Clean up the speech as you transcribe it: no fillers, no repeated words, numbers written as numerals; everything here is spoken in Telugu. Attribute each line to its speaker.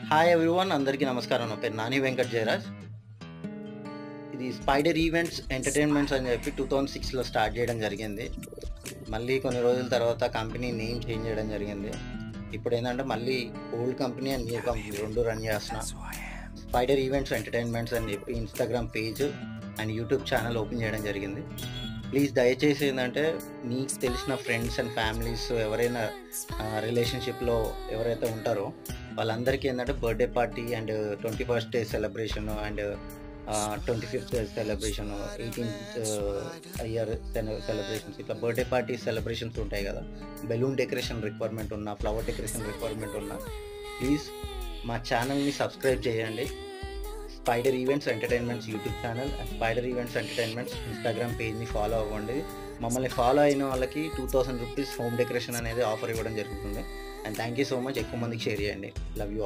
Speaker 1: హాయ్ ఎవ్రీవన్, అందరికీ నమస్కారం. నా పేరు నాని వెంకట్ జయరాజ్. ఇది స్పైడర్ ఈవెంట్స్ ఎంటర్టైన్మెంట్స్ అని చెప్పి 2006లో స్టార్ట్ చేయడం జరిగింది. మళ్ళీ కొన్ని రోజుల తర్వాత కంపెనీ నేమ్ చేంజ్ చేయడం జరిగింది. ఇప్పుడు ఏంటంటే మళ్ళీ old company and new company రెండు రన్ చేస్తున్నా. స్పైడర్ ఈవెంట్స్ ఎంటర్టైన్మెంట్స్ అని చెప్పి Instagram page and YouTube channel open చేయడం జరిగింది. ప్లీజ్ దయచేసి ఏంటంటే మీకు తెలిసిన ఫ్రెండ్స్ అండ్ ఫ్యామిలీస్ ఎవరైనా రిలేషన్షిప్లో ఎవరైతే ఉంటారో వాళ్ళందరికీ ఏంటంటే birthday party and 21st day celebration and 25th celebration, 18th year celebrations, ఇట్లా బర్త్డే పార్టీ సెలబ్రేషన్స్ ఉంటాయి కదా. బెలూన్ డెకరేషన్ రిక్వైర్మెంట్ ఉన్న, ఫ్లవర్ డెకరేషన్ రిక్వైర్మెంట్ ఉన్న, ప్లీజ్ మా ఛానల్ని సబ్స్క్రైబ్ చేయండి. Spider events entertainments YouTube channel and spider events entertainments Instagram పేజ్ని ఫాలో అవ్వండి. మమ్మల్ని ఫాలో అయిన వాళ్ళకి 2000 రూపీస్ హోమ్ డెకరేషన్ అనేది ఆఫర్ ఇవ్వడం జరుగుతుంది. And thank you so much. ఎక్కువ మందికి షేర్ చేయండి. Love you all.